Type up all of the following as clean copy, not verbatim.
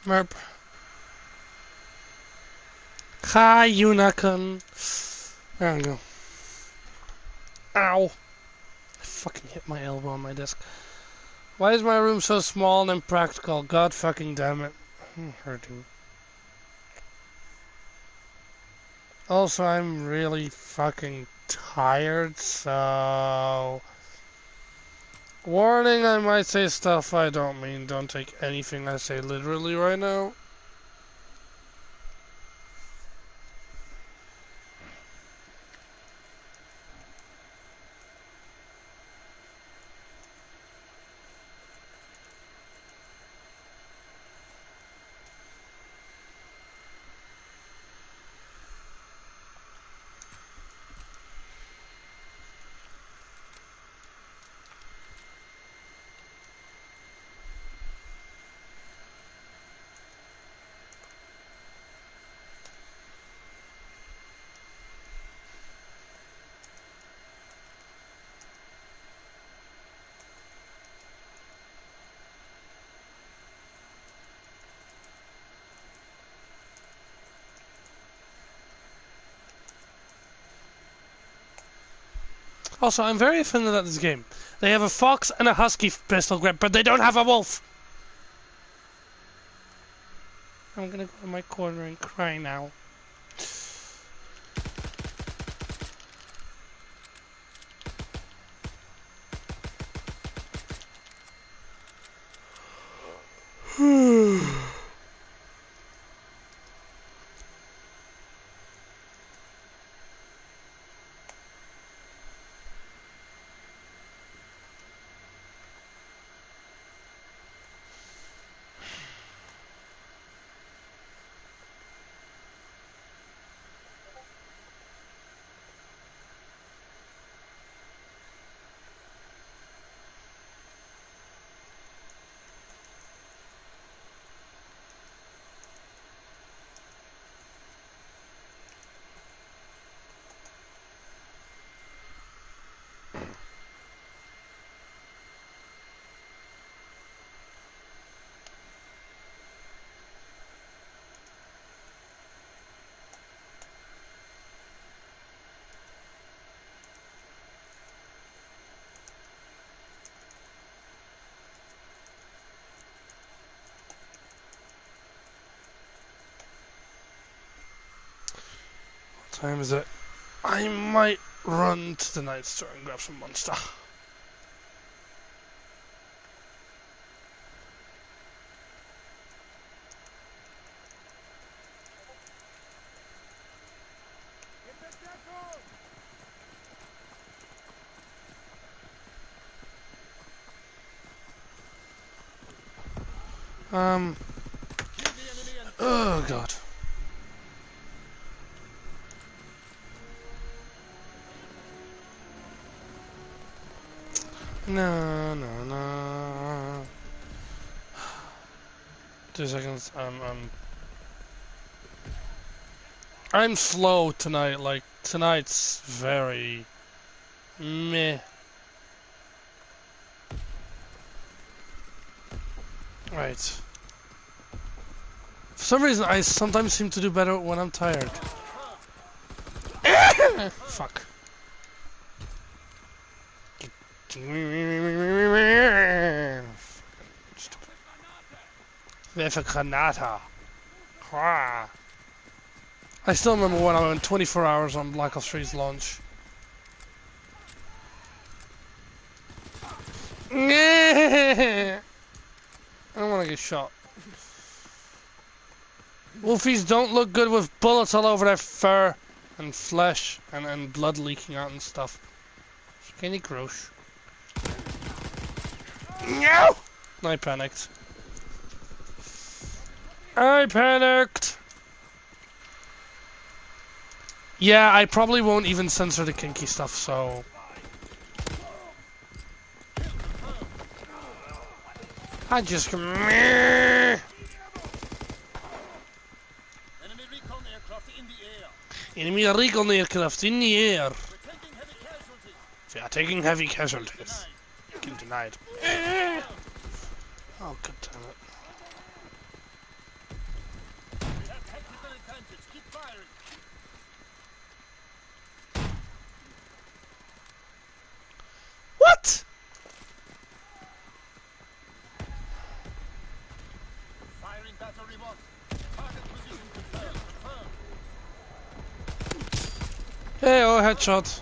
Merp. Hi, Unicorn. There we go. Ow. I fucking hit my elbow on my desk. Why is my room so small and impractical? God fucking damn it. I'm hurting. Also, I'm really fucking tired, so... Warning, I might say stuff I don't mean. Don't take anything I say literally right now. Also, I'm very offended at this game. They have a fox and a husky pistol grip, but they don't have a wolf! I'm gonna go in my corner and cry now. What time is it? I might run to the night store and grab some monster. Oh god. No, no, no. 2 seconds. I'm slow tonight. Like tonight's very meh. Right. For some reason, I sometimes seem to do better when I'm tired. Fuck. Werfe Granata. I still remember when I went 24 hours on Black Ops 3's launch. I don't want to get shot. Wolfies don't look good with bullets all over their fur and flesh and blood leaking out and stuff. It's kinda gross. No! I panicked. I panicked! Yeah, I probably won't even censor the kinky stuff, so... I just... Enemy recon aircraft in the air. We are taking heavy casualties. Kill denied. Oh, god damn it. Hey, oh, headshot.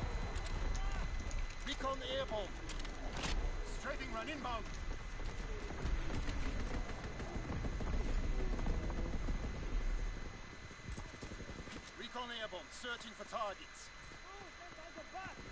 Recon airborne. Strafing run inbound. Recon airborne, searching for targets. Kill confirmed.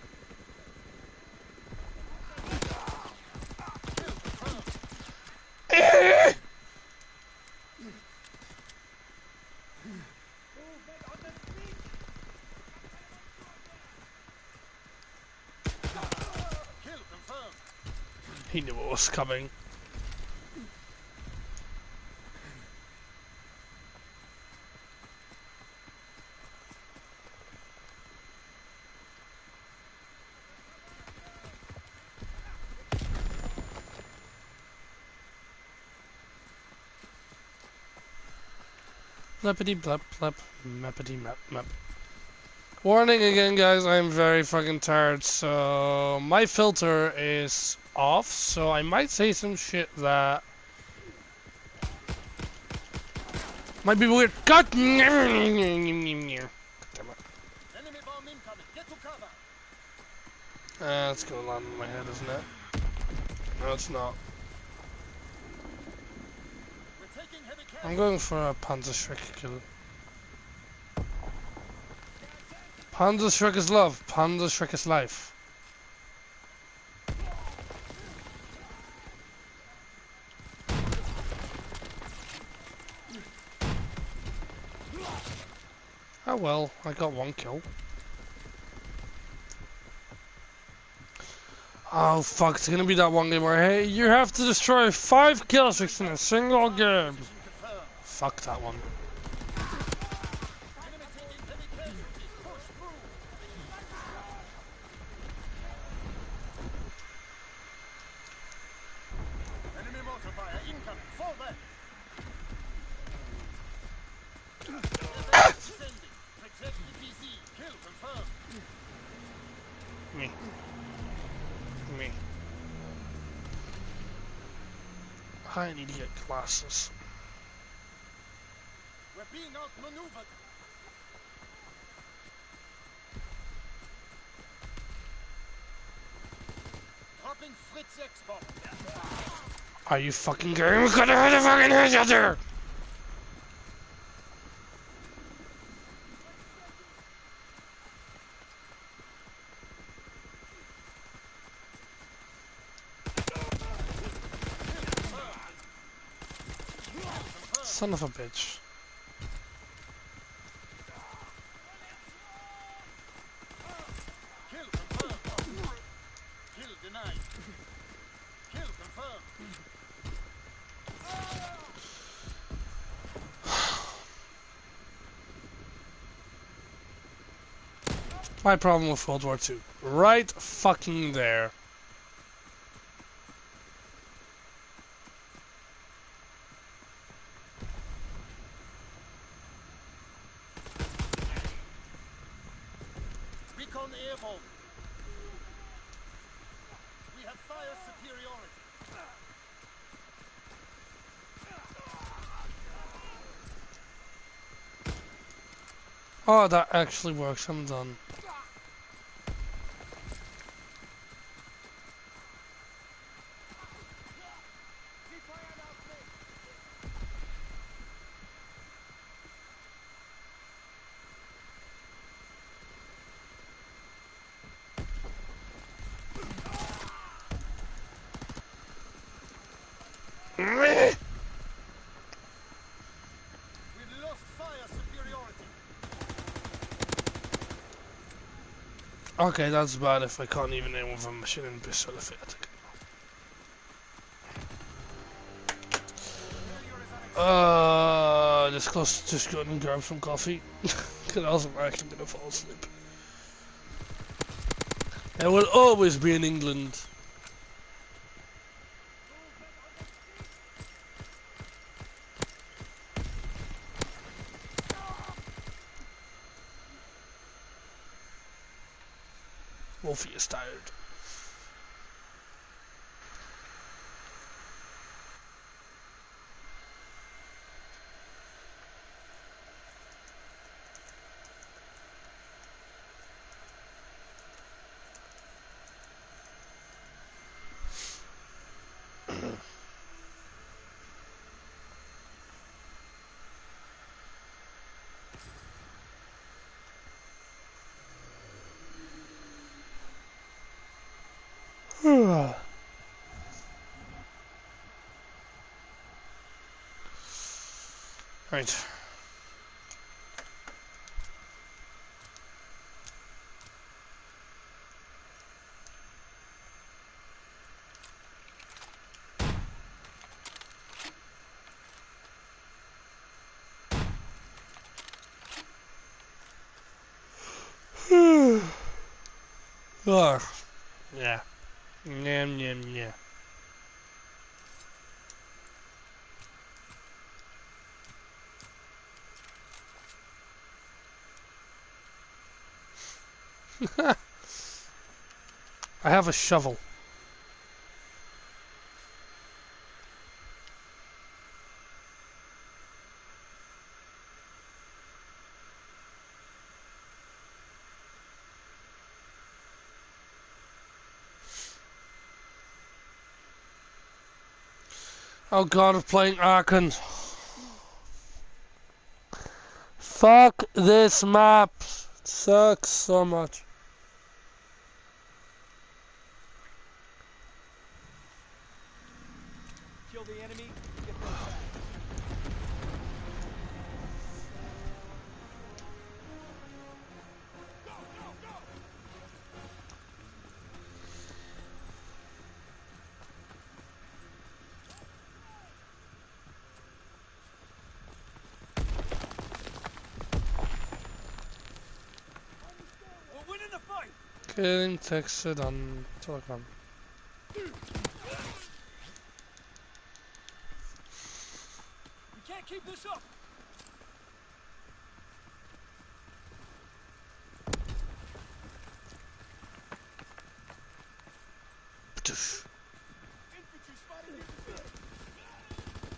Kill confirmed. He knew what was coming. Bleppity blep blep, mappity map map. Warning again, guys, I'm very fucking tired, so my filter is off, so I might say some shit that might be weird. God damn it. Enemy bomb incoming. Get to cover. It's gonna land on my head, isn't it? No, it's not. We're taking heavy I'm casualties. going for a Panzerschreck kill. Panzerschreck is love. Panzerschreck is life. Oh well, I got one kill. Oh fuck, it's gonna be that one game where, hey, you have to destroy 5 kill streaks in a single game. Position confirmed. Fuck that one. Enemy taking heavy casualties. Push through. Enemy mortar fire incoming. Fall back. Descending. Protect the PC. Kill confirmed. Me. Me. I need to get glasses. We're being outmaneuvered. Dropping Fritz X-bomb. Are you fucking kidding me? Could have hit a fucking headshot there! Son of a bitch. Kill confirmed. Kill denied. Kill confirmed. My problem with World War II. Right fucking there. Recon airborne. We have fire superiority. Oh, that actually works. I'm done. We've lost fire superiority. Okay, that's bad if I can't even aim with a machine pistol effect. This close just go and grab some coffee. Cause else I'm actually gonna fall asleep. I will always be in England. Wolfie is tired. Right. Ugh. Yeah. Nyam, nyam, nyam. I have a shovel. Oh god, I'm playing Arkan. Fuck this map. It sucks so much. Kill the enemy, get them back. We're winning the fight. Getting texted on Telegram. We can't keep this up. Infantry spotted here.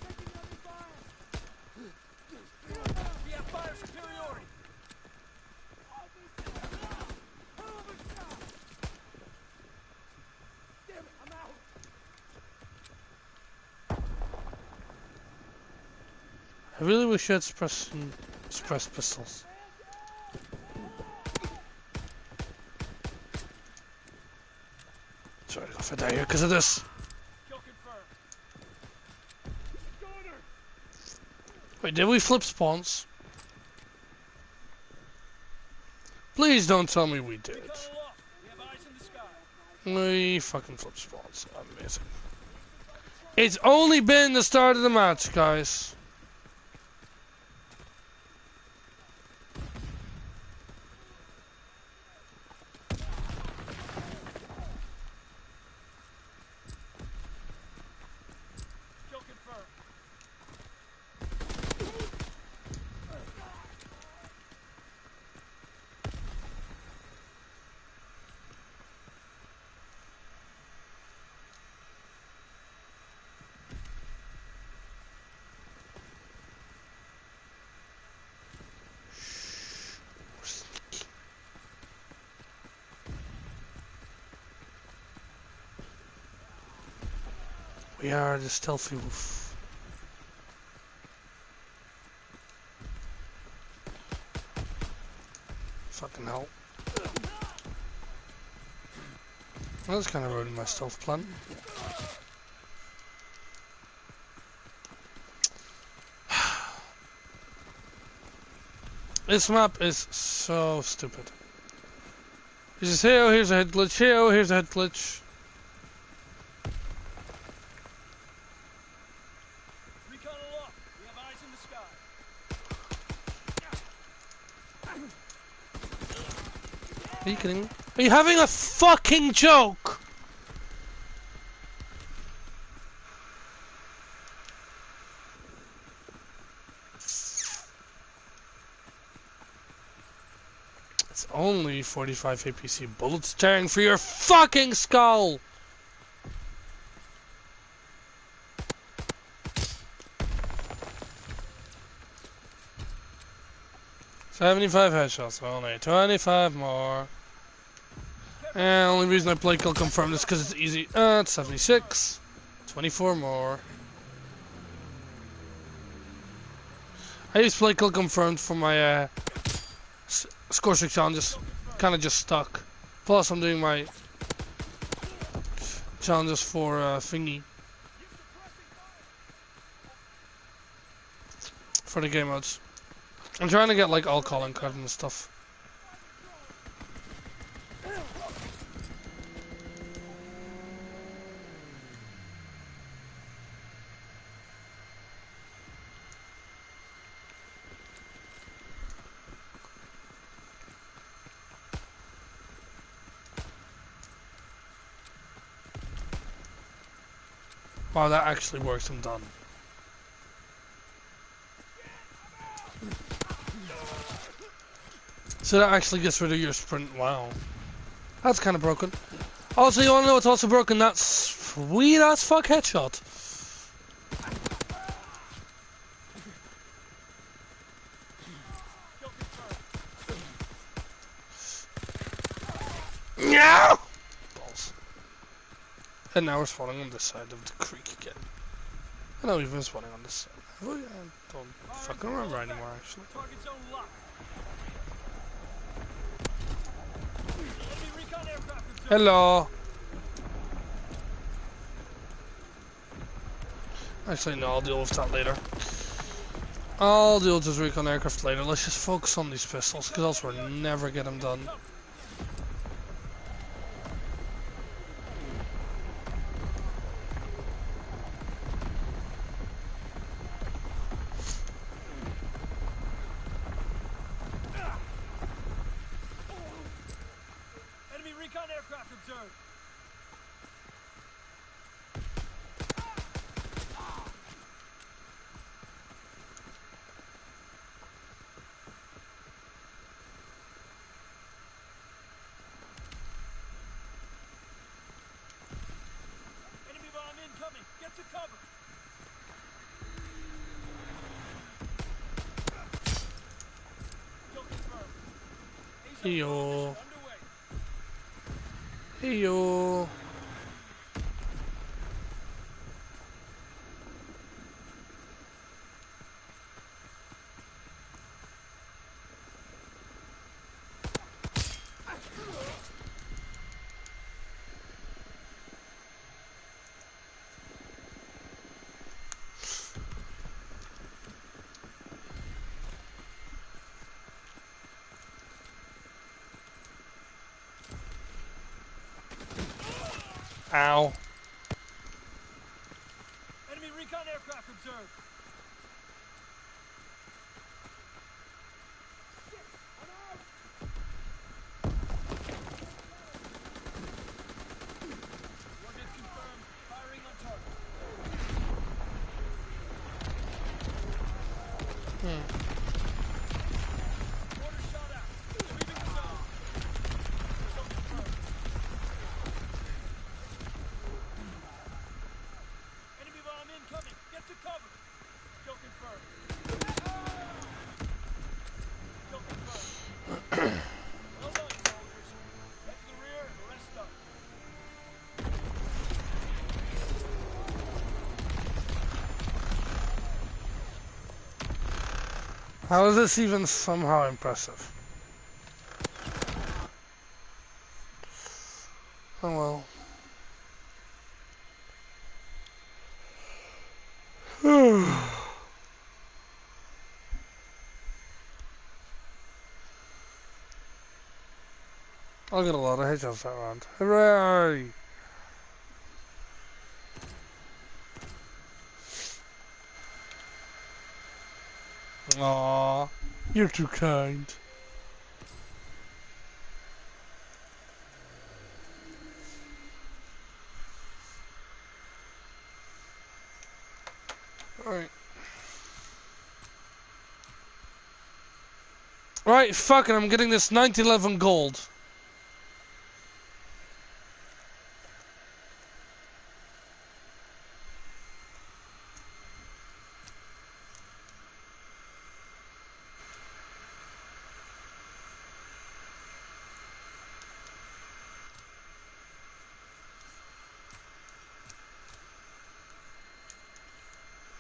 Taking enemy fire. We have fire superiority. Damn it, I'm out. I really wish I had suppressed pistols. Sorry if I die here because of this. Kill confirmed. Gunner. Wait, did we flip spawns? Please don't tell me we did. Recon aloft. We have eyes in the sky. We fucking flip spawns. Amazing. It's only been the start of the match, guys. Kill confirmed. We are the stealthy wolf. Fucking hell. Well, that's kind of ruining my stealth plan. This map is so stupid. You just say, oh, here's a head glitch, here, oh, here's a head glitch. Recon aloft. We have eyes in the sky. Are you kidding me? Are you having a fucking joke? It's only 45 APC bullets tearing for your fucking skull! 75 headshots only, 25 more. And the only reason I play kill confirmed is because it's easy. It's 76. 24 more. I used to play kill confirmed for my score streak challenges. Kinda just stuck. Plus I'm doing my challenges for thingy. For the game modes. I'm trying to get like all calling cards and stuff. Wow, that actually works. I'm done. So that actually gets rid of your sprint. Wow. That's kind of broken. Also, you want to know what's also broken? That sweet ass fuck headshot. No! Balls. And now we're spawning on this side of the creek again. I know we've been spawning on this side. Oh, yeah, I don't fucking remember anymore, actually. Hello! Actually, no, I'll deal with that later. I'll deal with this recon aircraft later. Let's just focus on these pistols, because else we'll never get them done. Enemy recon aircraft observed. Enemy bomb incoming. Get to cover. Kill confirmed. Heyo. Heyo. Ow. Enemy recon aircraft observed. Coordinates confirmed. Firing on target. Order shot out. Leaving the zone. Kill confirmed. Enemy bomb incoming. Get to cover. Kill confirmed. Kill confirmed. Well done, soldiers. Head to the rear and rest up. How is this even somehow impressive? Oh well. I'll get a lot of headshots that round. Hooray! Aww, you're too kind. Alright. Right, fuck it, I'm getting this 1911 gold.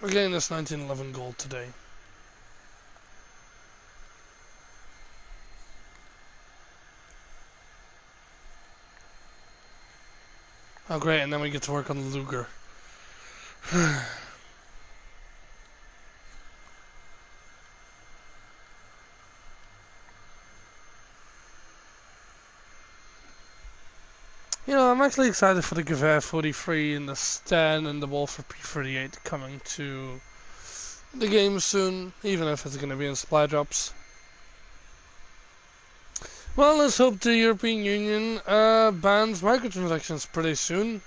We're getting this 1911 gold today. Oh great, and then we get to work on the Luger. You know, I'm actually excited for the Gewehr 43 and the Sten and the Walther P38 coming to the game soon, even if it's going to be in supply drops. Well, let's hope the European Union bans microtransactions pretty soon.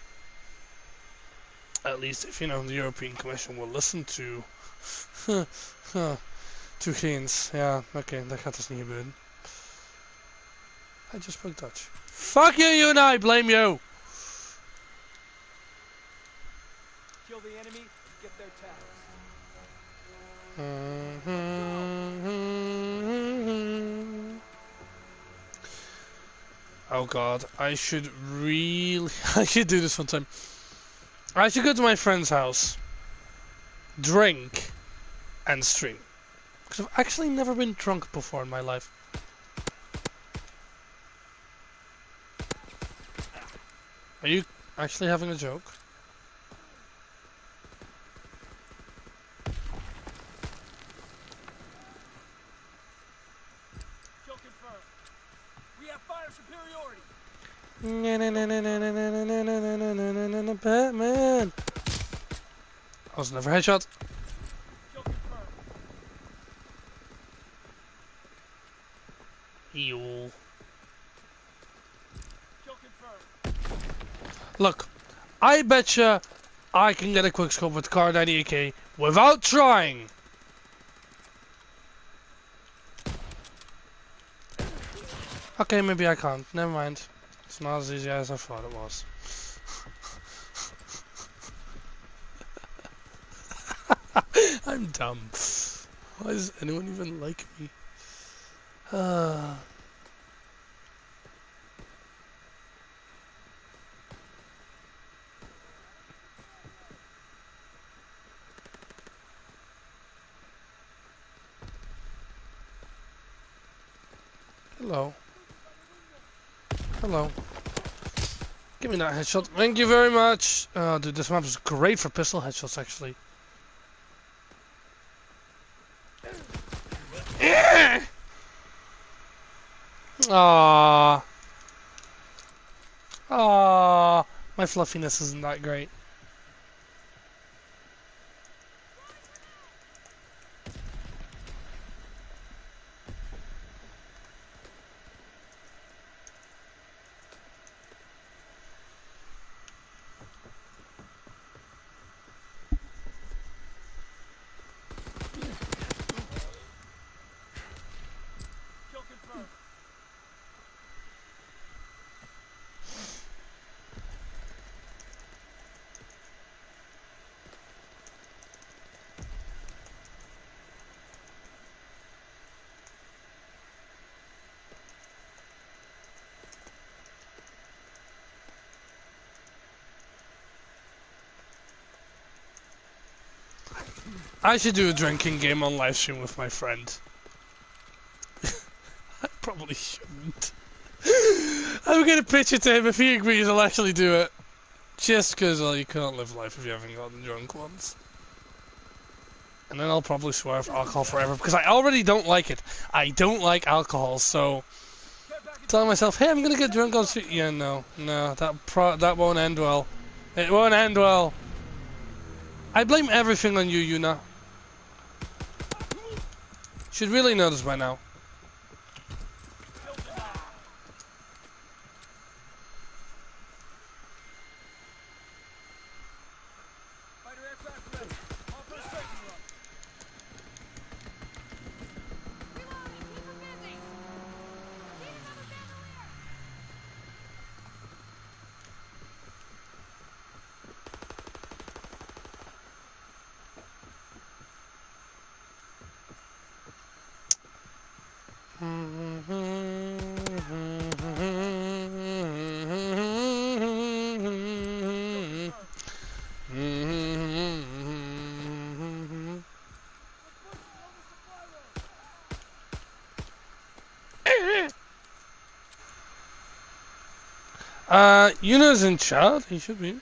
At least if, you know, the European Commission will listen to... Toegeens. Ja, oké, dat gaat dus niet gebeuren. I just spoke Dutch. Fuck you, Yuna, I blame you! Kill the enemy and get their tags. Oh god, I should really... I should do this one time. I should go to my friend's house, drink, and stream. Because I've actually never been drunk before in my life. Are you actually having a joke? Kill confirmed. We have fire superiority. Batman! I was never headshot. Kill confirmed. Ew. Kill confirmed. Look, I betcha I can get a quickscope with the Kar 98K without trying. Okay, maybe I can't. Never mind. It's not as easy as I thought it was. I'm dumb. Why does anyone even like me? Hello. Hello. Give me that headshot. Thank you very much. Dude, this map is great for pistol headshots, actually. Aww. Aww. My fluffiness isn't that great. Kill confirmed. I should do a drinking game on livestream with my friend. I probably shouldn't. I'm gonna pitch it to him. If he agrees, I'll actually do it. Just because, well, you can't live life if you haven't gotten drunk once. And then I'll probably swear off alcohol forever because I already don't like it. I don't like alcohol, so telling myself, "Hey, I'm gonna get drunk on street." Yeah, no, that won't end well. It won't end well. I blame everything on you, Yuna. Should really know this by now. Kill denied. Fighter aircraft ready. On for a striking run. Reloading! Keep her busy! Need another bandolier! Yuna's in chat. He should be.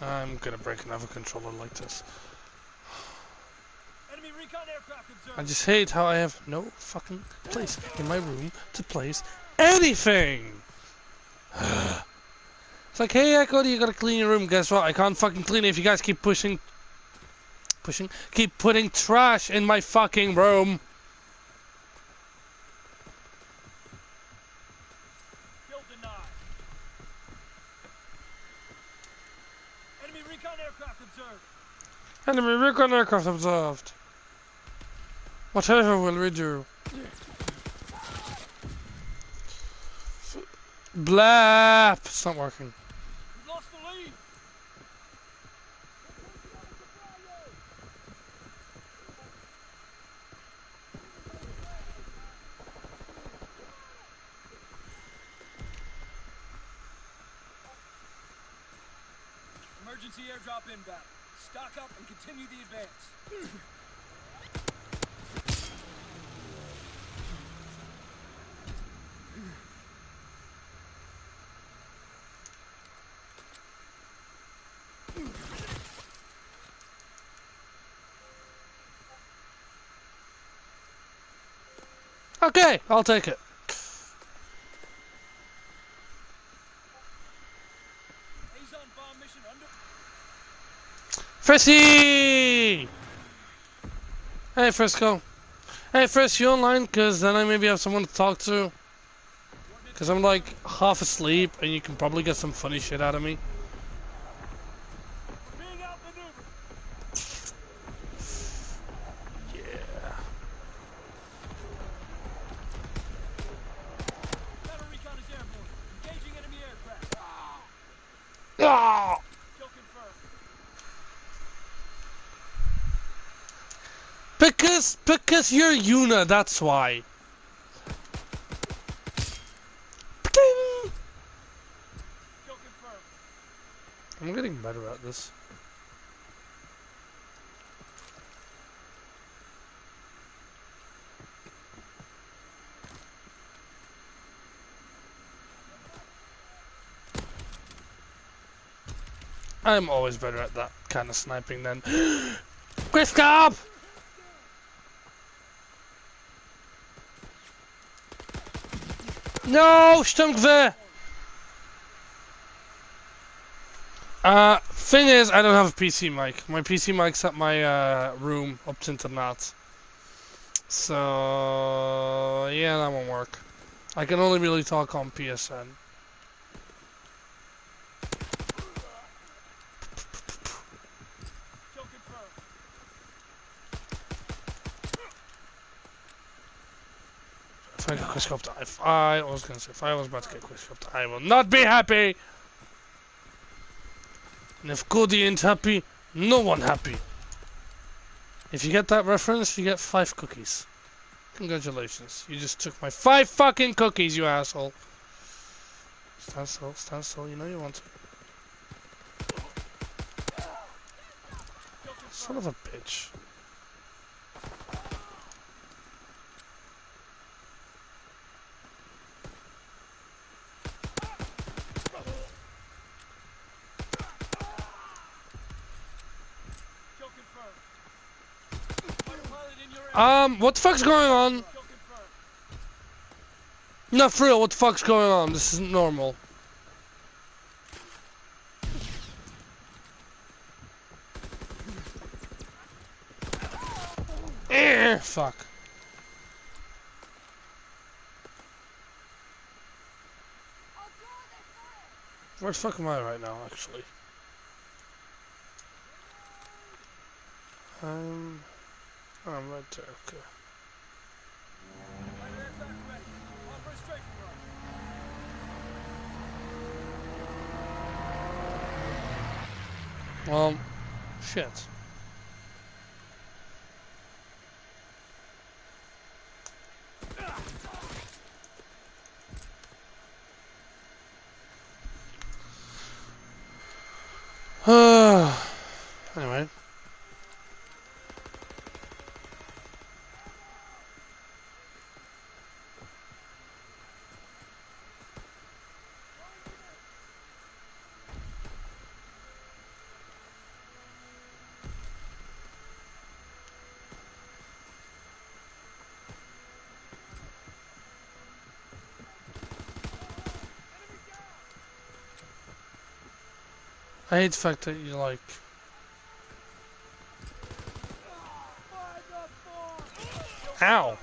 I'm gonna break another controller like this. Enemy recon aircraft I observed. just hate how I have no fucking place in my room to place anything. It's like, hey Echo, you gotta clean your room. Guess what? I can't fucking clean it if you guys keep keep putting trash in my fucking room. Kill denied. Enemy recon aircraft observed. Enemy recon aircraft observed. Whatever will we do? Blap! It's not working. We've lost the lead. Emergency airdrop inbound. Stock up and continue the advance. Okay, I'll take it. Azon bomb mission under. Frisky! Hey Frisco. Hey Frisk, you online? Cause then I maybe have someone to talk to. Cause I'm like half asleep and you can probably get some funny shit out of me. Being outmaneuvered. Yeah. Counter recon is airborne. Engaging enemy aircraft. Ah! Kill confirmed. Because you're Yuna, that's why. Ping! Kill confirmed. I'm getting better at this. I'm always better at that kind of sniping than Quiskop! No, Stumpgve! Thing is, I don't have a PC mic. My PC mic's at my room up to internet. So yeah, that won't work. I can only really talk on PSN. Kill confirmed. If I get quickscoped, if I was gonna say, if I was about to get quickscoped, I will not be happy. And if Cody ain't happy, no one happy. If you get that reference, you get 5 cookies. Congratulations, you just took my 5 fucking cookies, you asshole. Stand still, you know you want to. Kill Son confirmed. of a bitch. Kill confirmed. Autopilot in your area. What the fuck's going on? Kill confirmed. No, for real, what the fuck's going on? This isn't normal. Fuck. Where the fuck am I right now, actually? I'm right there, okay. Fighter aircraft ready. On for a strafing run. Well, shit. Anyway. I hate the fact that you like. By the farm! Ow!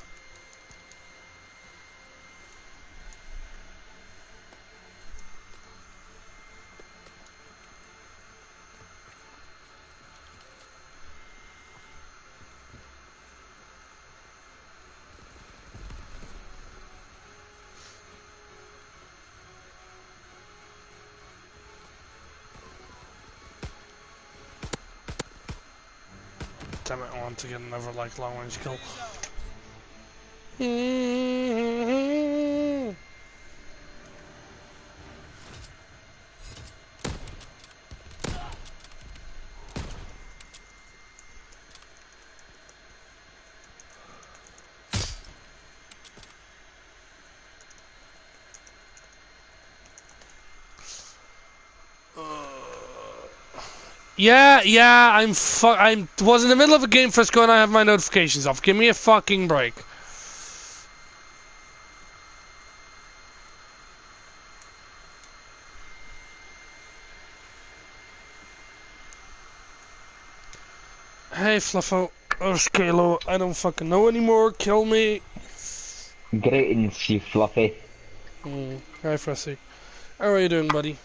Damn it, I want to get another like long range kill. Yeah, I was in the middle of a game Frisco and I have my notifications off. Give me a fucking break. Hey Fluffo, or Scalo, I don't fucking know anymore, kill me. Greetings, you fluffy. Hi Fressy. How are you doing, buddy?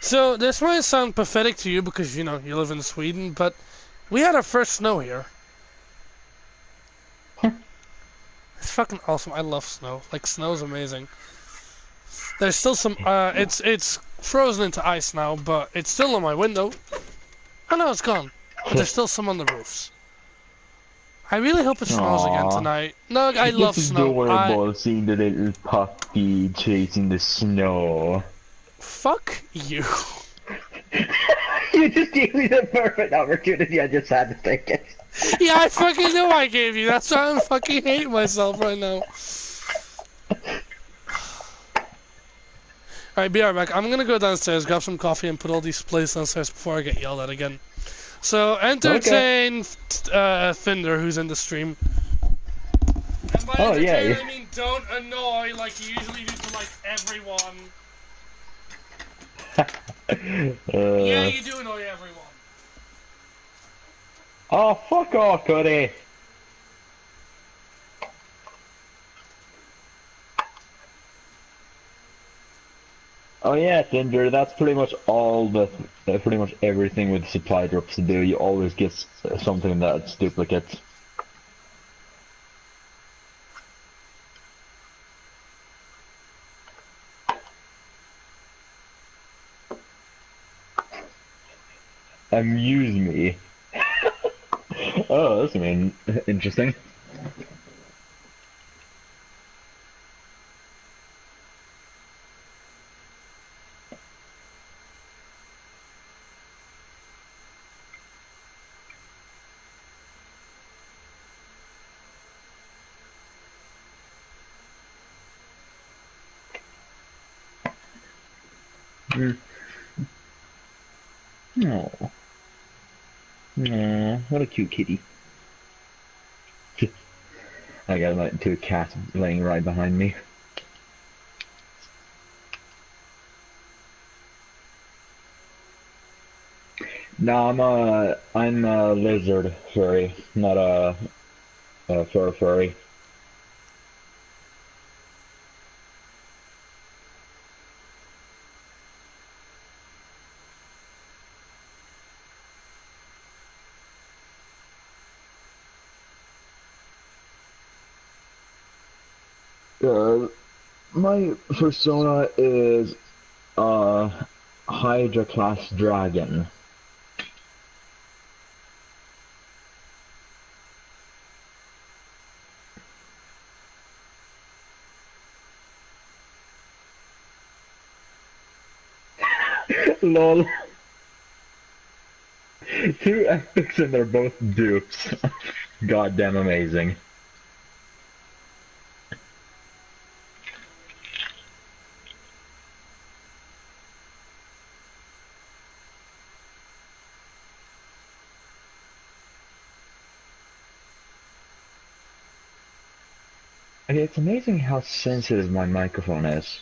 So, this might sound pathetic to you because, you know, you live in Sweden, but we had our first snow here. It's fucking awesome. I love snow. Like, snow's amazing. There's still some, it's frozen into ice now, but it's still on my window. Oh no, it's gone. But there's still some on the roofs. I really hope it snows again Aww. tonight. No, I love It's snow. adorable seeing the little puppy chasing the snow. Fuck you. You just gave me the perfect opportunity, I just had to take it. Yeah, I fucking know I gave you. That's why I'm fucking hating myself right now. Alright, be right back. I'm gonna go downstairs, grab some coffee, and put all these plates downstairs before I get yelled at again. So, Okay. entertain Finder, who's in the stream. And by Oh, entertain, yeah. I mean don't annoy like you usually do to, like, everyone. Yeah, you do annoy everyone. Oh, fuck off, Cody. Oh yeah, Tinder, that's pretty much all the, pretty much everything with supply drops to do. You always get something that's duplicate. Amuse me. Oh, that's interesting. Mm. Oh. Aw, what a cute kitty. I got into a cat laying right behind me. No, I'm a lizard furry, not a fur furry. My persona is Hydra class dragon. Lol. Two epics and they're both dupes. Goddamn amazing. Okay, it's amazing how sensitive my microphone is.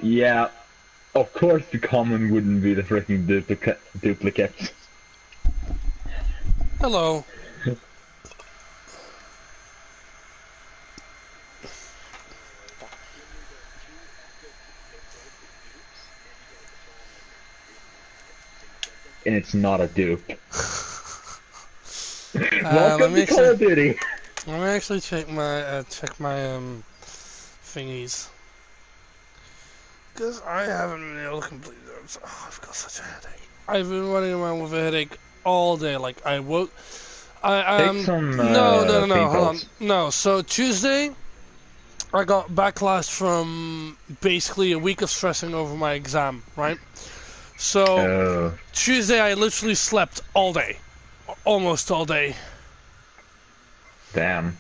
Yeah. Of course the common wouldn't be the freaking duplicate. Hello. And it's not a dupe. Let Welcome me to Call actually of Duty. check my thingies. Because I haven't been able to complete those. Oh, I've got such a headache. I've been running around with a headache all day. Like, I woke... Take some No, pain hold on. pills. No, so Tuesday, I got backlash from basically a week of stressing over my exam, right? So, Oh, Tuesday I literally slept all day. Almost all day. damn.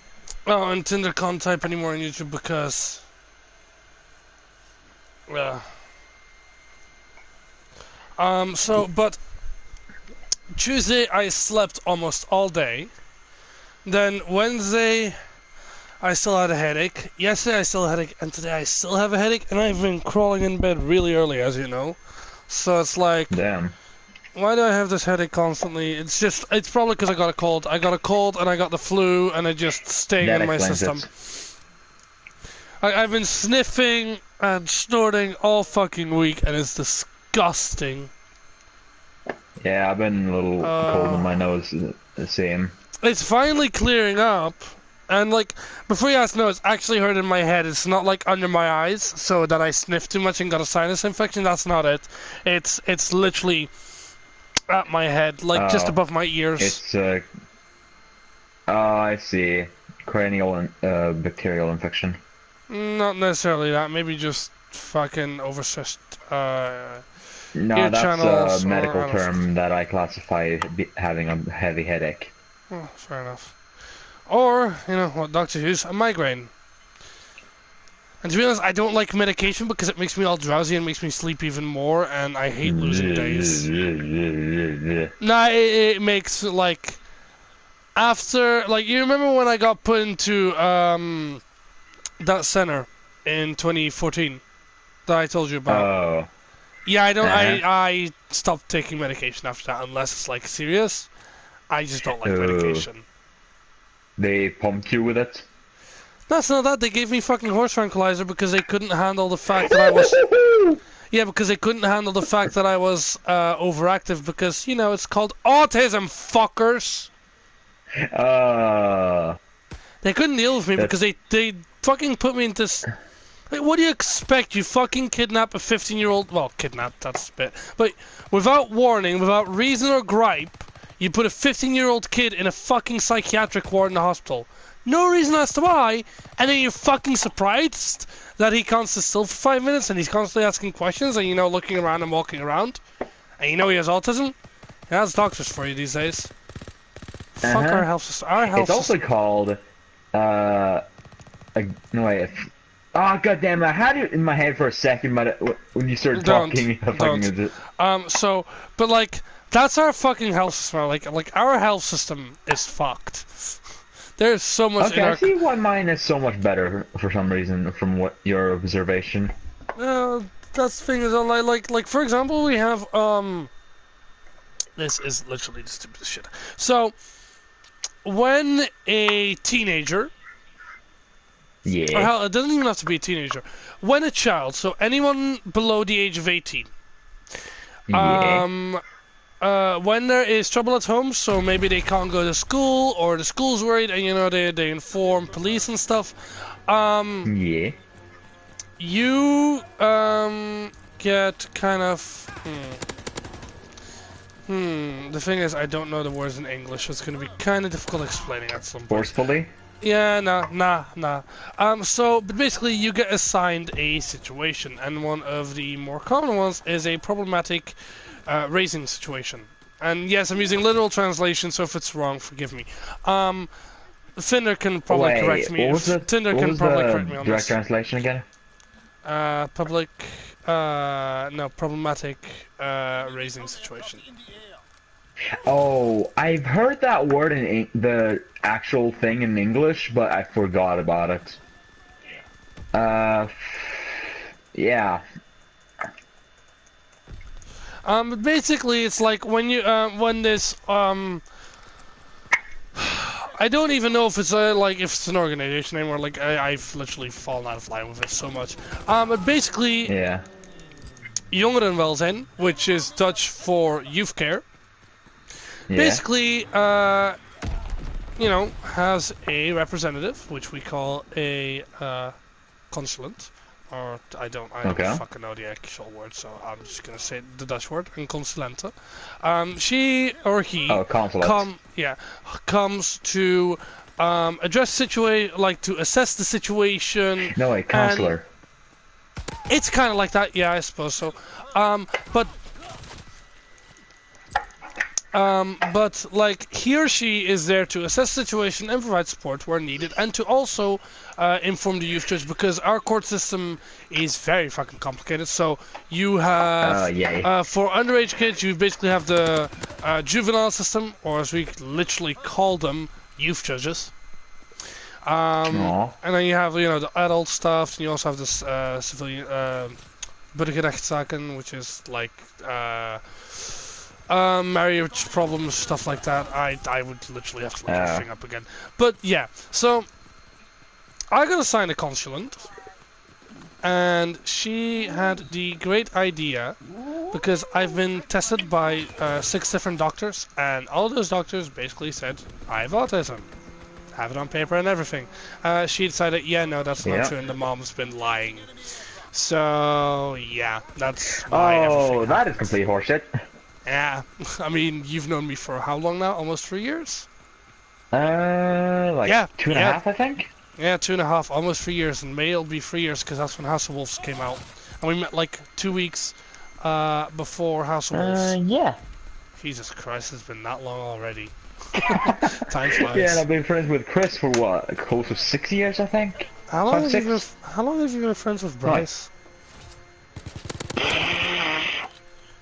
Oh, and Tinder can't type anymore on YouTube because... but Tuesday I slept almost all day. Then Wednesday I still had a headache. Yesterday I still had a headache, and today I still have a headache. And I've been crawling in bed really early, as you know. So it's like, Damn. why do I have this headache constantly? It's probably because I got a cold. I got a cold and I got the flu, and it's just staying That in my explains system. it. I've been sniffing and snorting all fucking week, and it's disgusting. Yeah, I've been a little cold in my nose. The same. It's finally clearing up, and like, before you ask, no, it's actually hurt in my head. It's not like under my eyes, so that I sniffed too much and got a sinus infection. That's not it. It's literally at my head, like just Oh, above my ears. it's oh, I see. Cranial and bacterial infection. Not necessarily that. Maybe just fucking overstressed No, ear that's channels, a or medical I don't know. term that I classify having a heavy headache. Oh, fair enough. Or, you know, what doctors use, a migraine. And to be honest, I don't like medication because it makes me all drowsy and makes me sleep even more, and I hate losing days. Nah, it makes, like, after, like, you remember when I got put into, that center in 2014 that I told you about? Oh, Yeah, uh-huh. I stopped taking medication after that, unless it's, like, serious. I just don't like Oh, medication. they pumped you with it? That's not that. They gave me fucking horse tranquilizer because they couldn't handle the fact that I was. Yeah, because they couldn't handle the fact that I was overactive because, you know, it's called autism, fuckers. Uh, They couldn't deal with me because that's they fucking put me into. Like, what do you expect? You fucking kidnap a 15-year-old. Well, kidnap, that's a bit. But without warning, without reason or gripe, you put a 15-year-old kid in a fucking psychiatric ward in the hospital. No reason as to why, and then you're fucking surprised that he can't sit still for 5 minutes and he's constantly asking questions and, you know, looking around and walking around. And you know he has autism? Yeah, that's doctors for you these days. Fuck our uh-huh. health system. Our health It's also system. called no wait. Oh god damn! I had it in my head for a second, but when you started Don't. talking, I fucking Don't. But like, that's our fucking health system. Like our health system is fucked. There's so much Okay, in I our. see why mine is so much better for some reason from what your observation. That's the thing is, like for example, we have This is literally the stupidest shit. So, when a teenager, or Yeah. hell, it doesn't even have to be a teenager, when a child, so anyone below the age of 18, Yeah. um, when there is trouble at home, so maybe they can't go to school, or the school's worried, and you know they inform police and stuff. Yeah. You get kind of The thing is, I don't know the words in English, so it's gonna be kind of difficult explaining at some point. Forcefully. Yeah, nah. But basically, you get assigned a situation, and one of the more common ones is a problematic raising situation. And yes, I'm using literal translation, so if it's wrong, forgive me. Tinder can probably correct Wait, me. Tinder what can was probably correct the me on direct this. translation again? Public, no, problematic raising situation. In the air. Oh, I've heard that word in the actual thing in English, but I forgot about it. Uh, yeah. But basically, it's like when you when this I don't even know if it's like if it's an organization anymore. Like I've literally fallen out of line with it so much. But basically, Yeah. Jongerenwelzijn, which is Dutch for youth care, Yeah. basically, has a representative, which we call a consulate. Or I don't Okay. fucking know the actual word, so I'm just gonna say the Dutch word, een consulente. She or he Oh, consulate. comes to address to assess the situation, No, a and counselor. it's kind of like that, yeah, I suppose so. But like he or she is there to assess the situation and provide support where needed, and to also inform the youth judge, because our court system is very fucking complicated. So you have Yay. for underage kids, you basically have the juvenile system, or as we literally call them, youth judges. Aw. And then you have the adult stuff, and you also have this civilian burgerrechtszaken, which is like marriage problems, stuff like that. I would literally have to look this thing up again. But yeah, so I got assigned a consulant, and she had the great idea, because I've been tested by 6 different doctors, and all those doctors basically said I have autism. Have it on paper and everything. She decided, yeah, no, that's not true, and the mom's been lying. So yeah, that's why everything that happened. is complete horseshit. Yeah, I mean, you've known me for how long now? Almost 3 years? Like Yeah, 2.5, I think. Yeah, 2.5, almost 3 years. In May it'll be 3 years, because that's when House of Wolves came out. And we met like 2 weeks before House of Wolves. Yeah. Jesus Christ, it's been that long already. Time flies. Yeah, and I've been friends with Chris for what, close to 6 years, I think. How long have 5, you been? 6? How long have you been friends with Bryce?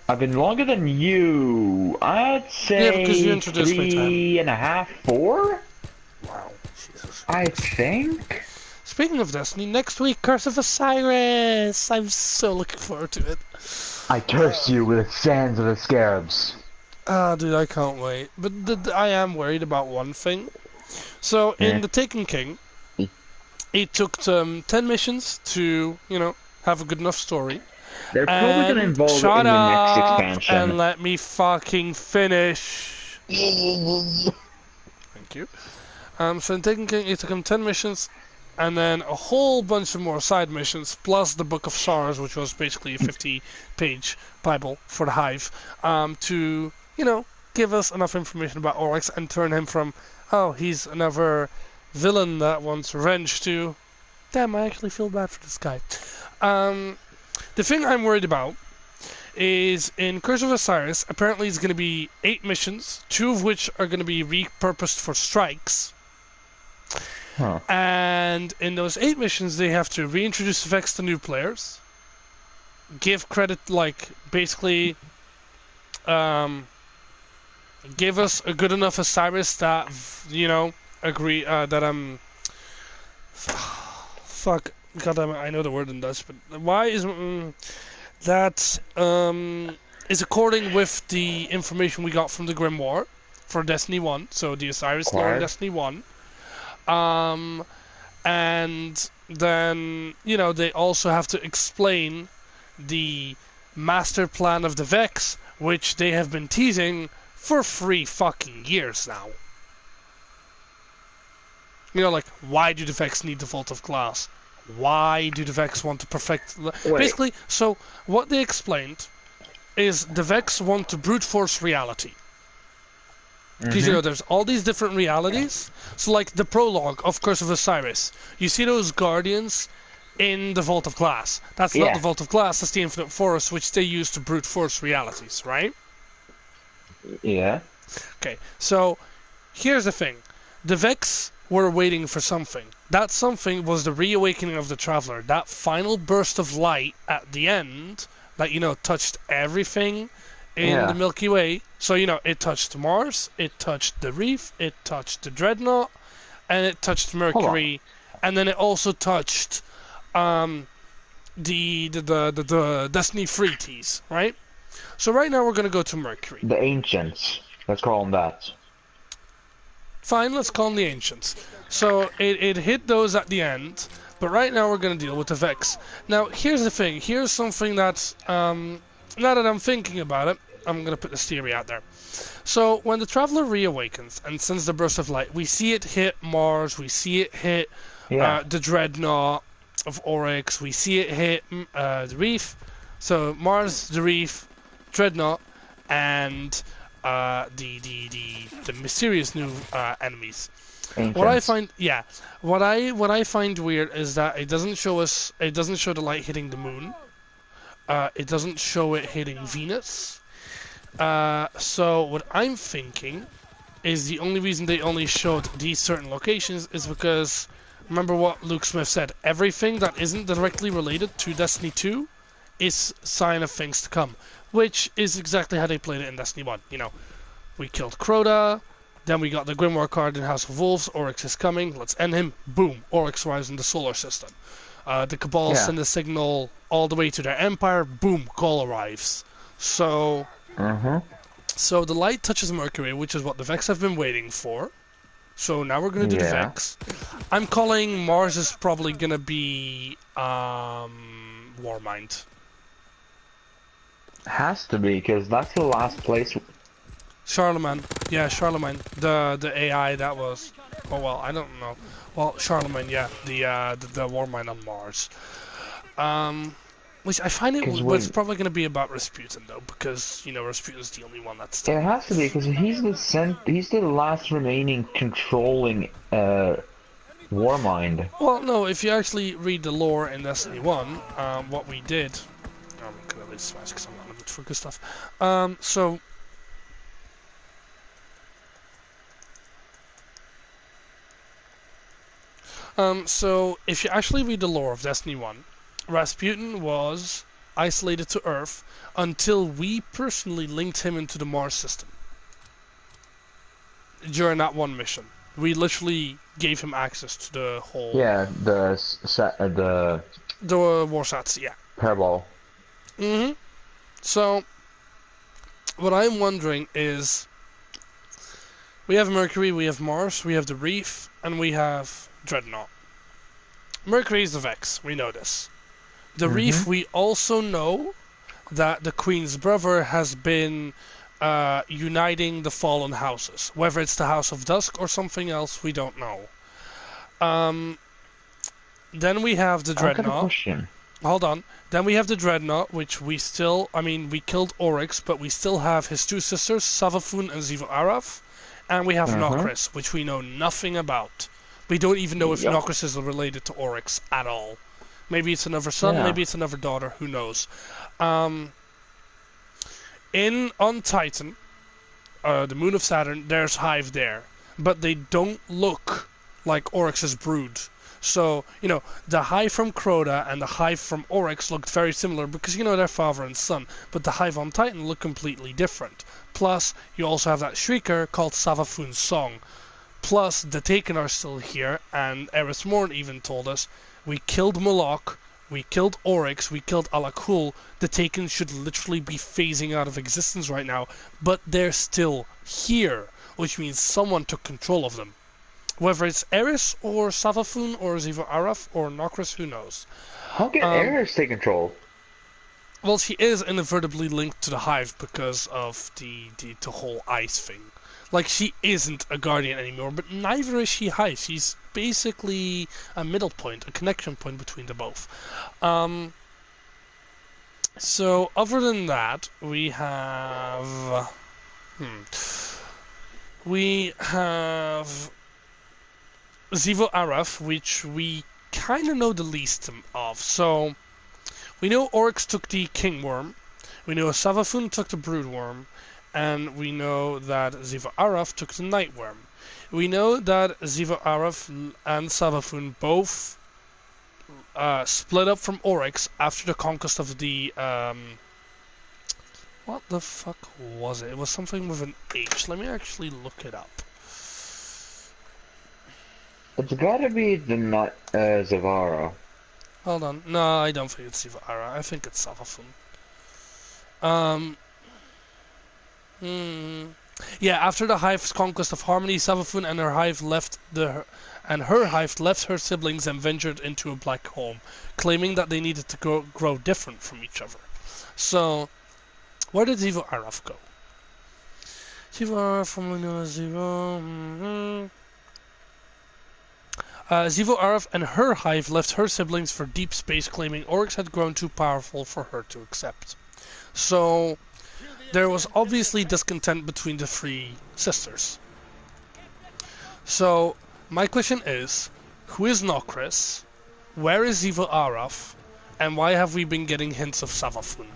I've been longer than you. I'd say Yeah, because you introduced me to him. 3.5, 4? Wow, Jesus. I think. Speaking of Destiny, next week, Curse of Osiris. I'm so looking forward to it. I curse you with the sands of the scarabs. Ah, dude, I can't wait. But I am worried about one thing. So, in The Taken King, it took 10 missions to, have a good enough story. They're probably going to involve it shut in the next up expansion. and let me fucking finish. Thank you. So in Taken King, it took him 10 missions, and then a whole bunch of more side missions, plus the Book of Sorrows, which was basically a 50-page Bible for the Hive, to, give us enough information about Oryx and turn him from, oh, he's another villain that wants revenge, to, damn, I actually feel bad for this guy. The thing I'm worried about is in Curse of Osiris, apparently it's going to be 8 missions, 2 of which are going to be repurposed for strikes. Huh. And in those 8 missions, they have to reintroduce Vex to new players, give credit, like, basically, give us a good enough Osiris that, agree, that fuck, goddamn, I know the word in Dutch, but why is, that, is according with the information we got from the Grimoire for Destiny 1, so the Osiris lore in Destiny 1. And then, they also have to explain the master plan of the Vex, which they have been teasing for 3 fucking years now. Like, why do the Vex need the Vault of Glass? Why do the Vex want to perfect... Basically, so, what they explained is the Vex want to brute force reality. Because, there's all these different realities. So, like, the prologue of Curse of Osiris. You see those guardians in the Vault of Glass. That's not the Vault of Glass, that's the Infinite Forest, which they use to brute force realities, right? Yeah. Okay, so, here's the thing. The Vex were waiting for something. That something was the reawakening of the Traveler. That final burst of light at the end that, touched everything in the Milky Way. So, it touched Mars, it touched the Reef, it touched the Dreadnought, and it touched Mercury, and then it also touched the Destiny 3 teas, right? So right now we're going to go to Mercury. The ancients. Let's call them that. Fine, let's call them the Ancients. So it hit those at the end, but right now we're going to deal with the Vex. Now, here's the thing. Here's something that, now that I'm thinking about it, I'm going to put this theory out there. So, when the Traveler reawakens and sends the burst of light, we see it hit Mars, we see it hit Yeah. the Dreadnought of Oryx, we see it hit the Reef. So, Mars, the Reef, Dreadnought, and the mysterious new enemies. Ancients. What I find weird is that it doesn't show the light hitting the moon. It doesn't show it hitting Venus. So what I'm thinking is the only reason they only showed these certain locations is because, remember what Luke Smith said, everything that isn't directly related to Destiny 2 is sign of things to come, which is exactly how they played it in Destiny 1. You know, we killed Crota, then we got the Grimoire card in House of Wolves, Oryx is coming, let's end him, boom, Oryx arrives in the solar system. The Cabal send a signal all the way to their empire, boom, Gaul arrives. So... So the light touches Mercury, which is what the Vex have been waiting for. So now we're gonna do the Vex. I'm calling Mars is probably gonna be Warmind. Has to be, because that's the last place. Charlemagne. Yeah, Charlemagne. The AI that was. Oh well, I don't know. Well, Charlemagne. Yeah, the Warmind on Mars. Which I find it's probably going to be about Rasputin though, because you know Rasputin's the only one that's. It has to be, because he's the last remaining controlling Warmind. Well, no, if you actually read the lore in Destiny 1, what we did. I'm going to leave Smash because I'm not in the mood for good stuff. So if you actually read the lore of Destiny 1, Rasputin was isolated to Earth until we personally linked him into the Mars system. During that one mission. We literally gave him access to the whole... Yeah, the Warsats, yeah. Parabol. So, what I'm wondering is... We have Mercury, we have Mars, we have the Reef, and we have Dreadnought. Mercury is the Vex, we know this. The Reef, we also know that the Queen's brother has been uniting the fallen houses. Whether it's the House of Dusk or something else, we don't know. Then we have the Dreadnought. I got a question. Hold on. Then we have the Dreadnought, which we still... I mean, we killed Oryx, but we still have his two sisters, Savathun and Xivu Arath. And we have Nokris, which we know nothing about. We don't even know if Nokris is related to Oryx at all. Maybe it's another son, maybe it's another daughter, who knows. On Titan, the moon of Saturn, there's Hive there. But they don't look like Oryx's brood. So, you know, the Hive from Crota and the Hive from Oryx looked very similar because, you know, they're father and son. But the Hive on Titan look completely different. Plus, you also have that Shrieker called Savathun's Song. Plus, the Taken are still here, and Eris Morn even told us, we killed Moloch, we killed Oryx, we killed Alakul. The Taken should literally be phasing out of existence right now, but they're still here, which means someone took control of them. Whether it's Eris or Savathun or Xivu Arath or Nokris, who knows? How can Eris take control? Well, she is inevitably linked to the Hive because of the whole ice thing. Like, she isn't a Guardian anymore, but neither is she Hive. She's basically a middle point, a connection point between the both. So, other than that, we have... We have... Xivu Arath, which we kind of know the least of. So, we know Oryx took the King Worm, we know Savathun took the Brood Worm, and we know that Xivu Arath took the Night Worm. We know that Xivu Arath and Savathun both split up from Oryx after the conquest of the... what the fuck was it? It was something with an H. Let me actually look it up. It's gotta be the Zavara. Hold on. No, I don't think it's Xivu Arath. I think it's Savathun. Hmm. Yeah, after the Hive's conquest of Harmony, Savafun and her hive left her siblings and ventured into a black hole, claiming that they needed to grow different from each other. So, where did Zivo Araf go? Zivo Araf, formerly known as Zivo. Zivo Araf and her hive left her siblings for deep space, claiming Oryx had grown too powerful for her to accept. So, there was obviously discontent between the three sisters. So, my question is, who is Nokris? Where is Zivo Araf? And why have we been getting hints of Savafun?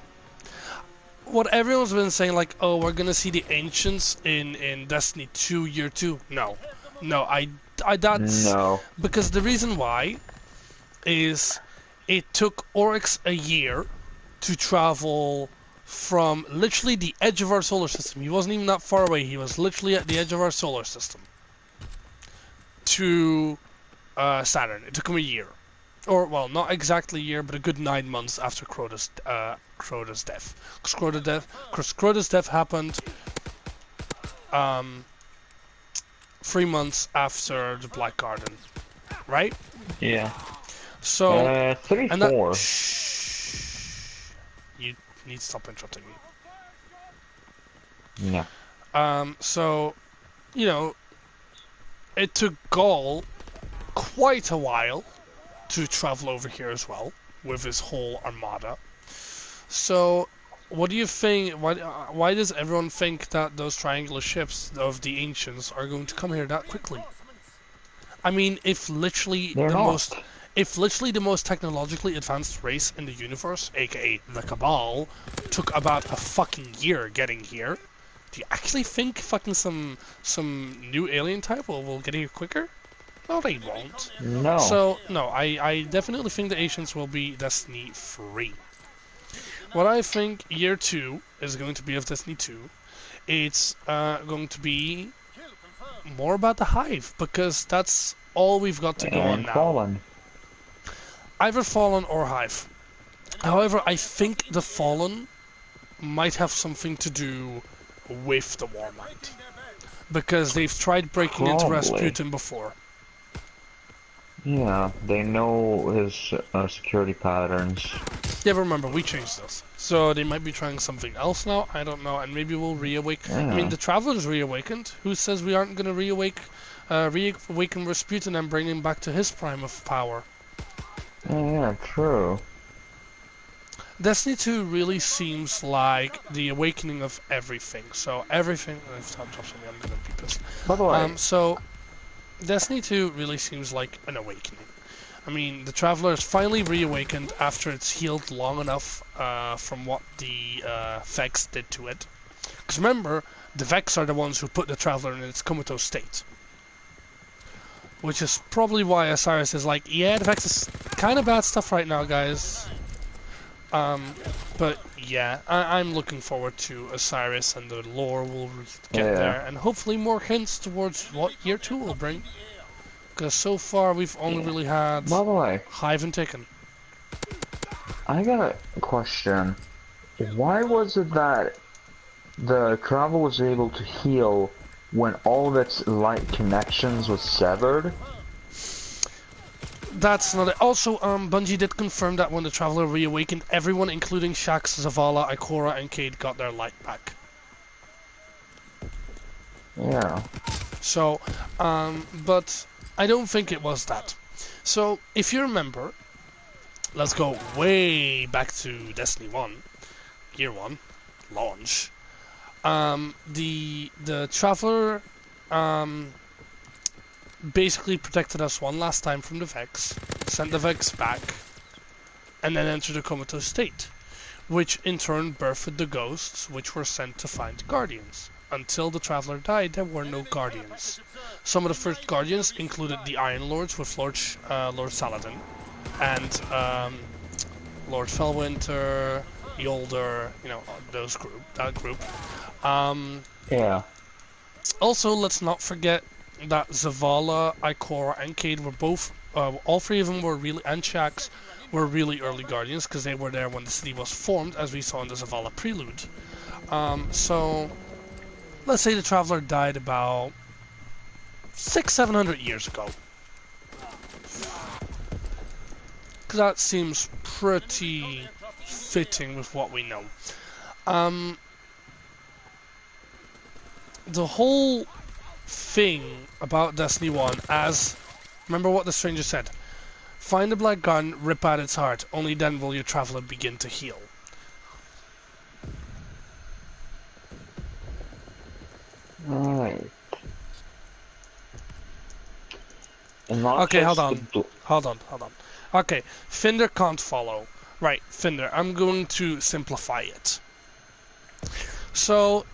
What everyone's been saying, like, oh, we're gonna see the Ancients in Destiny 2 Year 2. No. No, that's... No. Because the reason why is it took Oryx a year to travel from literally the edge of our solar system. He wasn't even that far away. He was literally at the edge of our solar system to Saturn. It took him a year. Or, well, not exactly a year, but a good 9 months after Crota's death. Because Crota's death happened 3 months after the Black Garden. Right? Yeah. So... 34. Shh. You need to stop interrupting me. No. So, you know, it took Gaul quite a while to travel over here as well, with his whole armada. So, what do you think, why does everyone think that those triangular ships of the Ancients are going to come here that quickly? I mean, if literally They're not. If literally the most technologically advanced race in the universe, aka the Cabal, took about a fucking year getting here, do you actually think fucking some new alien type will get here quicker? No, they won't. No. So, no, I definitely think the Ancients will be Destiny 3. What I think Year 2 is going to be of Destiny 2, it's going to be more about the Hive, because that's all we've got to go on And now. Fallen. Either Fallen or Hive. However, I think the Fallen might have something to do with the Warmind. Because they've tried breaking into Probably. Rasputin before. Yeah, they know his security patterns. Yeah, but remember, we changed this. So they might be trying something else now, I don't know, and maybe we'll reawaken. Yeah. I mean, the Traveler's reawakened. Who says we aren't going to reawaken Rasputin and bring him back to his prime of power? Yeah, true. Destiny 2 really seems like the awakening of everything. So everything... If that drops on me, I'm going to be pissed. By the way, So Destiny 2 really seems like an awakening. I mean, the Traveler is finally reawakened after it's healed long enough from what the Vex did to it. Because remember, the Vex are the ones who put the Traveler in its comatose state. Which is probably why Osiris is like, yeah, the Vex is kind of bad stuff right now, guys. But yeah, I'm looking forward to Osiris, and the lore will get there, and hopefully more hints towards what Year 2 will bring. Because so far we've only really had by the way, Hive and Taken. I got a question. Why was it that the Traveler was able to heal when all of its light connections was severed? That's not it. Also, Bungie did confirm that when the Traveler reawakened, everyone, including Shax, Zavala, Ikora, and Cade, got their light back. Yeah. So, but I don't think it was that. So, if you remember, let's go way back to Destiny 1, Year 1, launch. The Traveler, basically protected us one last time from the Vex, sent the Vex back, and then entered a comatose state, which in turn birthed the ghosts, which were sent to find Guardians. Until the Traveler died, there were no Guardians. Some of the first Guardians included the Iron Lords with Lord Saladin, and Lord Felwinter, Yolder, you know, that group. Yeah. Also, let's not forget that Zavala, Ikora, and Cade were both, all three of them were really, and Shax were really early Guardians, because they were there when the city was formed, as we saw in the Zavala Prelude. So, let's say the Traveler died about 600-700 years ago. Because that seems pretty fitting with what we know. The whole thing about Destiny 1 as... Remember what the stranger said. Find the black gun, rip out its heart. Only then will your Traveler begin to heal. Right. And not Okay, hold just on. Hold on. Okay, Finder can't follow. Right, Finder, I'm going to simplify it. So,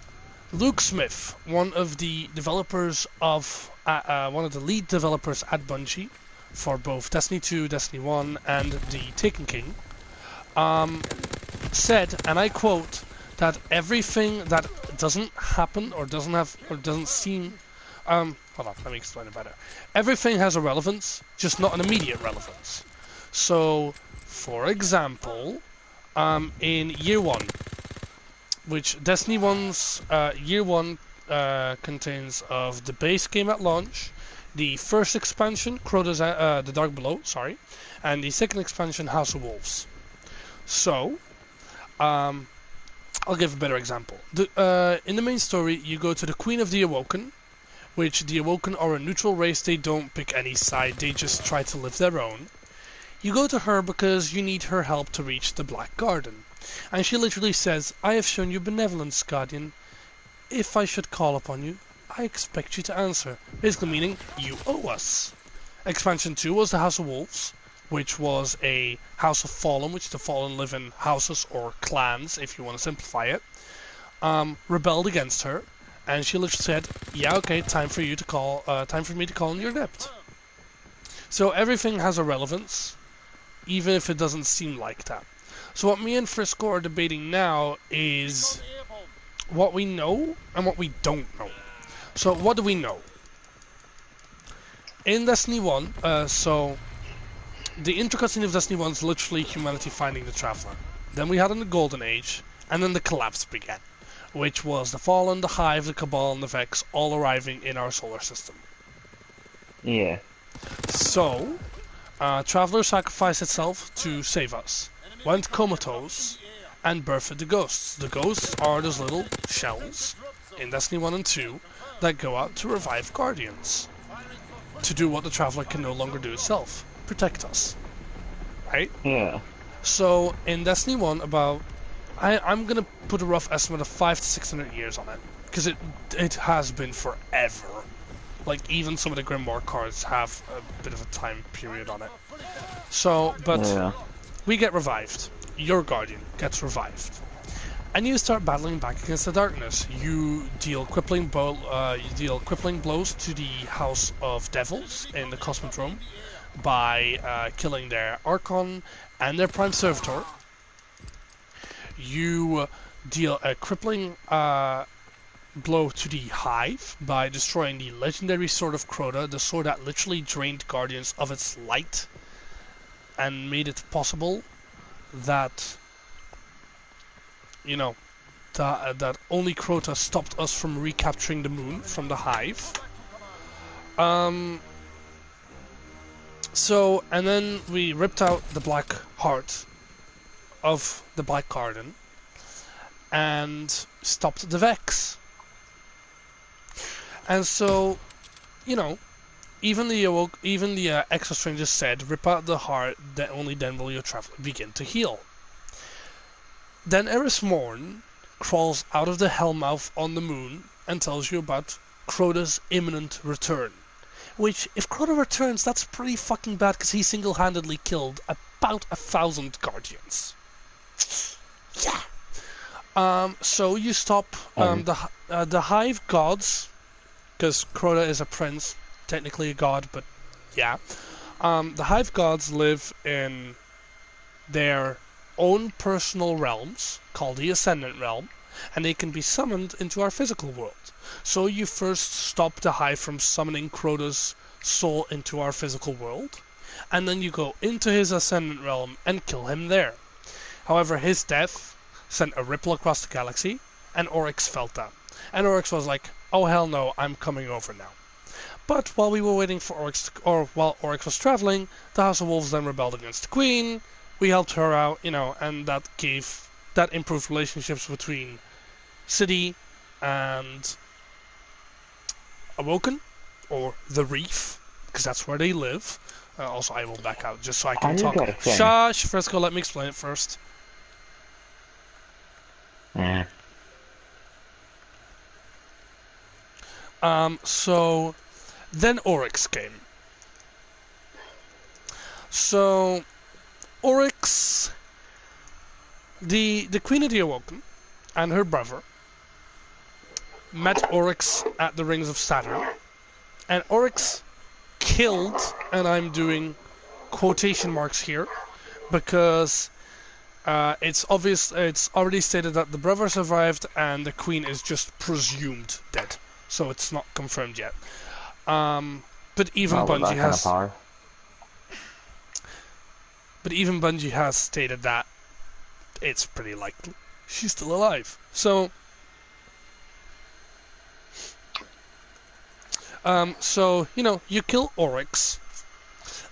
Luke Smith, one of the developers of... one of the lead developers at Bungie, for both Destiny 2, Destiny 1, and the Taken King, said, and I quote, that everything that doesn't happen or doesn't seem... hold on, let me explain it better. Everything has a relevance, just not an immediate relevance. So, for example, in Year 1, which Destiny 1's Year 1 contains of the base game at launch, the first expansion, Crota's The Dark Below, sorry, and the second expansion, House of Wolves. So, I'll give a better example. In the main story, you go to the Queen of the Awoken, which the Awoken are a neutral race. They don't pick any side, they just try to live their own. You go to her because you need her help to reach the Black Garden. And she literally says, I have shown you benevolence, Guardian. If I should call upon you, I expect you to answer. Basically meaning, you owe us. Expansion 2 was the House of Wolves, which was a House of Fallen, which the Fallen live in houses or clans, if you want to simplify it. Rebelled against her, and she literally said, yeah, okay, time for me to call on your debt. So everything has a relevance, even if it doesn't seem like that. So what me and Frisco are debating now is what we know and what we don't know. So what do we know? In Destiny 1, so the intro cutscene of Destiny 1 is literally humanity finding the Traveler. Then we had in the Golden Age, and then the collapse began, which was the Fallen, the Hive, the Cabal, and the Vex all arriving in our solar system. Yeah. So, Traveler sacrificed itself to save us, went comatose, and birthed the ghosts. The ghosts are those little shells in Destiny 1 and 2 that go out to revive Guardians. To do what the Traveler can no longer do itself. Protect us. Right? Yeah. So, in Destiny 1, about... I'm gonna put a rough estimate of 500 to 600 years on it. Because it has been forever. Like, even some of the Grimoire cards have a bit of a time period on it. So, but... Yeah. We get revived. Your Guardian gets revived. And you start battling back against the darkness. You deal crippling blows to the House of Devils in the Cosmodrome by killing their Archon and their Prime Servitor. You deal a crippling blow to the Hive by destroying the legendary Sword of Crota, the sword that literally drained Guardians of its light and made it possible that, you know, that only Crota stopped us from recapturing the moon from the Hive. So, and then we ripped out the black heart of the Black Garden and stopped the Vex. And so, you know, even the extra strangers said, rip out the heart, that only then will your Traveler begin to heal. Then Eris Morn crawls out of the Hellmouth on the moon and tells you about Crota's imminent return. Which, if Crota returns, that's pretty fucking bad because he single-handedly killed about 1,000 Guardians. Yeah. So you stop the Hive gods, because Crota is a prince, technically a god, but yeah. The Hive gods live in their own personal realms, called the Ascendant Realm, and they can be summoned into our physical world. So you first stop the Hive from summoning Crota's soul into our physical world, and then you go into his Ascendant Realm and kill him there. However, his death sent a ripple across the galaxy, and Oryx felt that. And Oryx was like, oh hell no, I'm coming over now. But while we were waiting for Oryx, while Oryx was traveling, the House of Wolves then rebelled against the Queen. We helped her out, and that improved relationships between City and Awoken, or the Reef, because that's where they live. Also, I will back out just so I can I talk. got a thing. Shush, Fresco, let me explain it first. Eh. So then Oryx came. So Oryx, the Queen of the Awoken, and her brother met Oryx at the Rings of Saturn, and Oryx killed, and I'm doing quotation marks here, because it's obvious, it's already stated that the brother survived and the Queen is just presumed dead, so it's not confirmed yet. But even Well, with that Bungie kind of has, power. but even Bungie has stated that it's pretty likely she's still alive. So, you kill Oryx,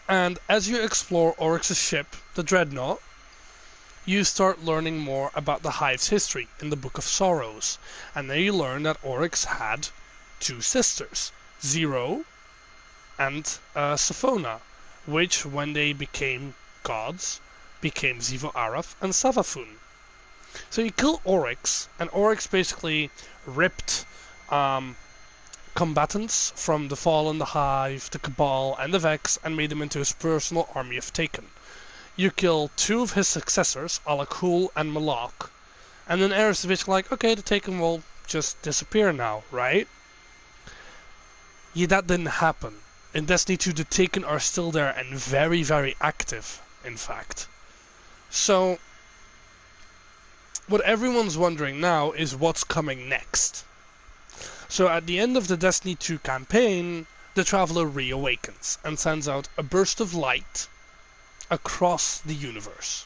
and as you explore Oryx's ship, the Dreadnought, you start learning more about the Hive's history in the Book of Sorrows. And then you learn that Oryx had two sisters, Zero and Sophona, which, when they became gods, became Zivo Araf and Savafun. So you kill Oryx, and Oryx basically ripped combatants from the Fallen, the Hive, the Cabal, and the Vex, and made them into his personal army of Taken. You kill two of his successors, Alakul and Malak, and then Eris is basically like, okay, the Taken will just disappear now, right? Yeah, that didn't happen. In Destiny 2, the Taken are still there and very, very active, in fact. So, what everyone's wondering now is what's coming next. So at the end of the Destiny 2 campaign, the Traveler reawakens and sends out a burst of light across the universe.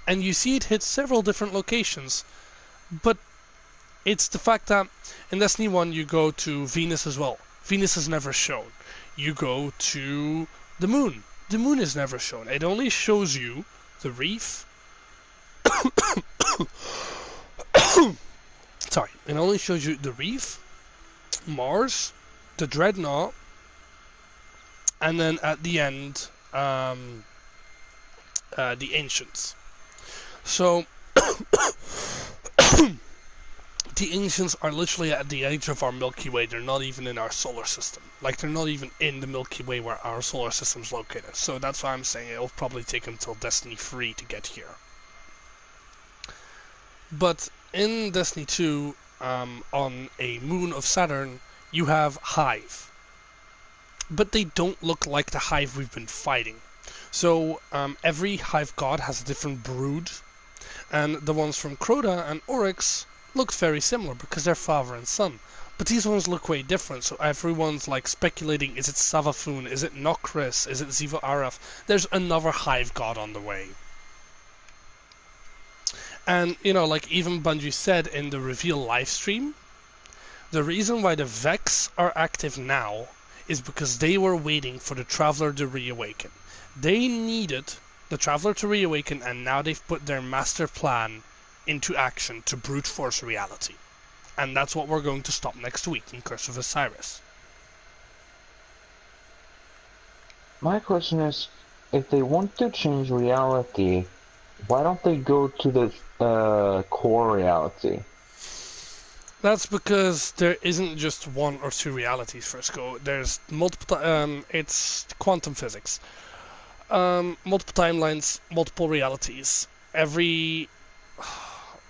And you see it hit several different locations, but it's the fact that in Destiny 1 you go to Venus as well. Venus is never shown. You go to the moon. The moon is never shown. It only shows you the reef. Sorry, it only shows you the reef, Mars, the Dreadnought, and then at the end, the Ancients. So, the Ancients are literally at the edge of our Milky Way. They're not even in our solar system. Like, they're not even in the Milky Way where our solar system's located. So that's why I'm saying it'll probably take until Destiny 3 to get here. But in Destiny 2, on a moon of Saturn, you have Hive. But they don't look like the Hive we've been fighting. So every Hive god has a different brood, and the ones from Crota and Oryx looked very similar because they're father and son. But these ones look way different, so everyone's like speculating, is it Savafun, is it Nokris, is it Zivo Araf? There's another Hive god on the way. And, like even Bungie said in the reveal livestream, the reason why the Vex are active now is because they were waiting for the Traveler to reawaken. They needed the Traveler to reawaken, and now they've put their master plan into action to brute force reality. And that's what we're going to stop next week in Curse of Osiris. My question is, if they want to change reality, why don't they go to the core reality? That's because there isn't just one or two realities, Frisco. There's multiple. It's quantum physics. Multiple timelines, multiple realities. Every.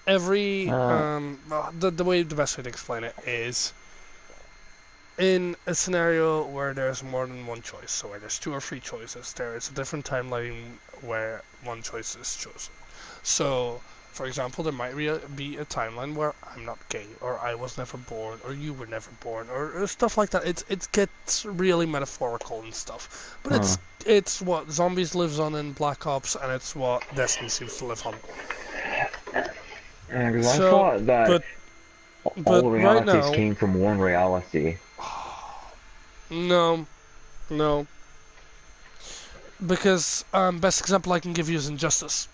The best way to explain it is in a scenario where there's more than one choice. So where there's two or three choices, there is a different timeline where one choice is chosen. So, for example, there might be a timeline where I'm not gay, or I was never born, or you were never born, or stuff like that. It gets really metaphorical and stuff. But it's what Zombies lives on in Black Ops, and it's what Destiny seems to live on. Because I So, thought that but All But right realities now, came from one reality. no, no, because best example I can give you is Injustice.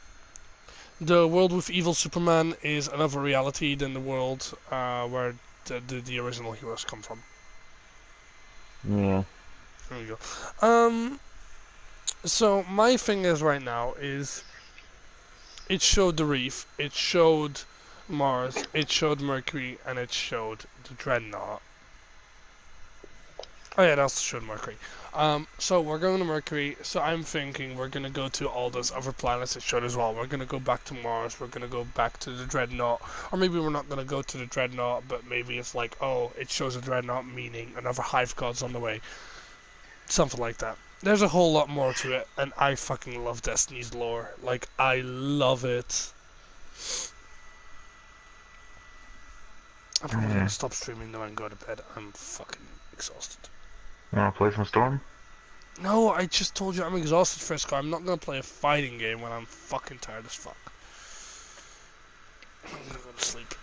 The world with evil Superman is another reality than the world where the original heroes come from. Yeah. There you go. So my thing is right now is it showed the Reef, it showed Mars, it showed Mercury, and it showed the Dreadnought. Oh yeah, it also showed Mercury. So we're going to Mercury. So I'm thinking we're gonna go to all those other planets it showed as well. We're gonna go back to Mars. We're gonna go back to the Dreadnought, or maybe we're not gonna go to the Dreadnought, but maybe it's like, oh, it shows a Dreadnought, meaning another hive god's on the way, something like that. There's a whole lot more to it, and I fucking love Destiny's lore. Like I love it. I'm probably gonna Yeah. stop streaming now and go to bed. I'm fucking exhausted. You wanna play some Storm? No, I just told you I'm exhausted, Frisco. I'm not gonna play a fighting game when I'm fucking tired as fuck. I'm gonna go to sleep.